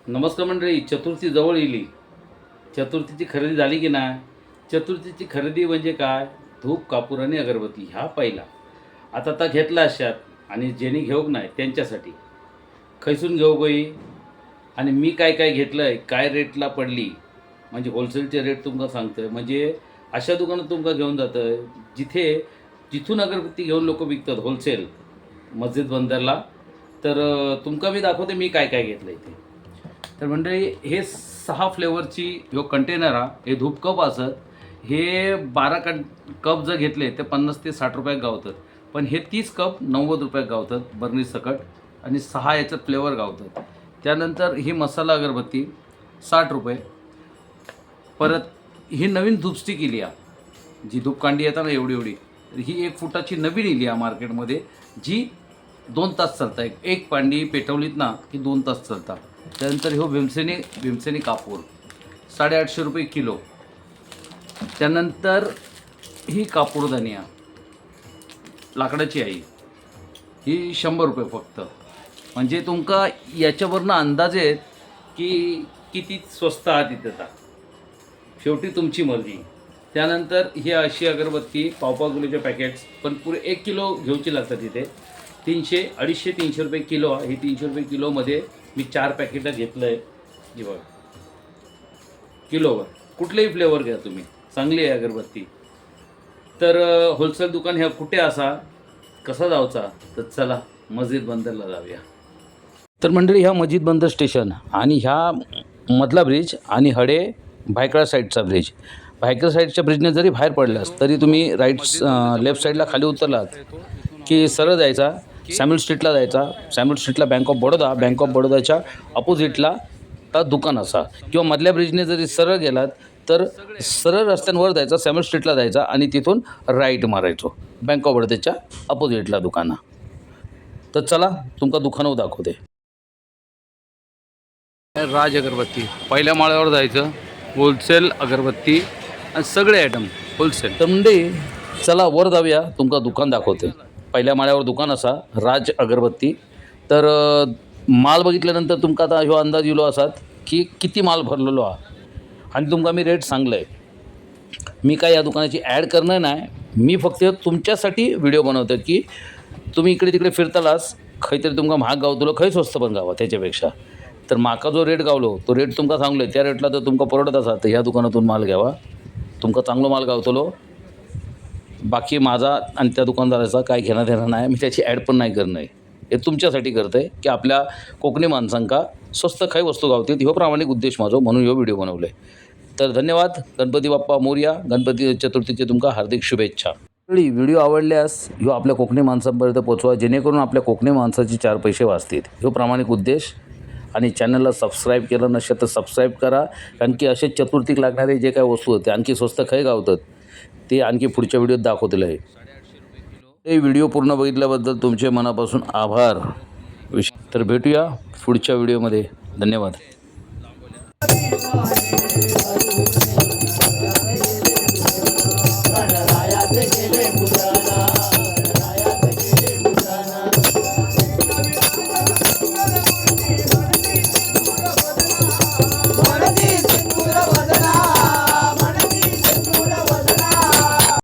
नमस्कार मंडळी, चतुर्थी जवळ येली. चतुर्थीची खरेदी झाली की नाही? चतुर्थीची खरेदी म्हणजे काय? धूप, कापूर आणि अगरबत्ती ह्या पहिला. आता घेतला अशात आणि ज्यांनी घेऊक नाही त्यांच्यासाठी. खैसून घेऊ बाई आणि मी काय काय घेतलं आहे, काय रेटला पडली, म्हणजे होलसेलचे रेट तुमका सांगतोय. म्हणजे अशा दुकानात तुमका घेऊन जातं जिथून अगरबत्ती घेऊन लोक विकतात होलसेल मस्जिद बंदरला. तर तुमका मी दाखवते मी काय काय घेतलं इथे. तर मंडळी, हे 6 फ्लेवरची जो कंटेनर हा, हे धूप कप असत. हे 12 कप जर घेतले ते 50 ते 60 रुपयात गावतात. पण हे 30 कप 90 रुपयात गावतात बर्नी सकट, आणि 6 याच्यात फ्लेवर गावतात. त्यानंतर ही मसाला अगरबत्ती 60 रुपये. परत ही नवीन धूपस्टिक इली आहे, जी धूपकांडी येतात ना एवढी एवढी, ही 1 फुटाची नवीन इली आहे मार्केटमध्ये, जी 2 तास चालतं. एक पांडी पेटवलीत ना की 2 तास चालतात. त्यानंतर हो भीमसेनी कापूर 850 रुपये किलो. त्यानंतर ही कापूरदानिया लाकडाची आहे, ही 100 रुपये फक्त. म्हणजे तुमका याच्यावरनं अंदाज येत की किती स्वस्त आहात तिथं. शेवटी तुमची मर्जी. त्यानंतर ही अशी अगरबत्ती पाव किलोचे पॅकेट्स, पण पुरे 1 किलो घेऊची लागतात इथे. 250-300 रुपये किलो. ही 300 रुपये किलोमध्ये मी 4 पॅकेटं घेतलं आहे. जी बघा, किलोवर कुठलेही फ्लेवर घ्या तुम्ही, चांगली आहे अगरबत्ती. तर होलसेल दुकान ह्या कुठे असा, कसा जायचा? तर चला मस्जिद बंदरला जाऊया. तर मंडळी, ह्या मस्जिद बंदर स्टेशन आणि ह्या मधला ब्रिज आणि हडे भायखळा साईडचा ब्रिज. भायखळा साईडच्या ब्रिजने जरी बाहेर पडलास तरी तुम्ही लेफ्ट साईडला खाली उतरलात की सरळ जायचा, सॅम्युल स्ट्रीटला जायचा. सॅम्युल स्ट्रीटला बँक ऑफ बडोदाच्या अपोजिटला तर दुकान असा, किंवा मधल्या ब्रिजने जरी सरळ गेलात तर सरळ रस्त्यांवर जायचा, सॅम्युल स्ट्रीटला जायचा आणि तिथून राईट मारायचो, बँक ऑफ बडोदाच्या अपोजिटला दुकानं. तर चला तुमका दुकानं दाखवते. राज अगरबत्ती पहिल्या माळ्यावर जायचं, होलसेल अगरबत्ती आणि सगळे आयटम होलसेल. तर म्हणजे चला वर जाऊया, तुमका दुकान दाखवते. पहिल्या माळ्यावर दुकान असा राज अगरबत्ती. तर माल बघितल्यानंतर तुमका आता ह्यो अंदाज येलो असात की किती माल भरलेलो हा, आणि तुमका मी रेट सांगलं आहे. मी काय या दुकानाची ॲड करणं नाही, मी फक्त तुमच्यासाठी व्हिडिओ बनवतो की तुम्ही इकडे तिकडे फिरतालाच खंयतरी तुमका महाग गावतलो, खंय स्वस्त पण गावा त्याच्यापेक्षा. तर माका जो रेट गावलो तो रेट तुमका सांगलो आहे, त्या रेटला तर तुमका परवडत असा तर ह्या दुकानातून माल घ्यावा, तुमका चांगलो माल गावतलो. बाकी माझा आणि त्या दुकानदाराचा काय घेणं देणं नाही, मी त्याची ॲड पण नाही करणं आहे. हे तुमच्यासाठी करतं आहे की आपल्या कोकणी माणसांका स्वस्त काही वस्तू गावतील, ह्यो प्रामाणिक उद्देश माझो, म्हणून ह्यो व्हिडिओ बनवले. तर धन्यवाद. गणपती बाप्पा मोरया. गणपती चतुर्थीचे तुमका हार्दिक शुभेच्छा. व्हिडिओ आवडल्यास ह्यो आपल्या कोकणी माणसांपर्यंत पोचवा, जेणेकरून आपल्या कोकणी माणसाचे 4 पैसे वाचतील. ह्यो प्रामाणिक उद्देश. आणि चॅनलला सबस्क्राईब केलं नसेल तर सबस्क्राईब करा, कारण की असे चतुर्थीक लागणारे जे काही वस्तू होते आणखी स्वस्त खय गावतात ते आणखी पुढच्या व्हिडिओत दाखवतील आहे. हे व्हिडिओ पूर्ण बघितल्याबद्दल तुमचे मनापासून आभार. तर भेटूया पुढच्या व्हिडिओमध्ये. धन्यवाद.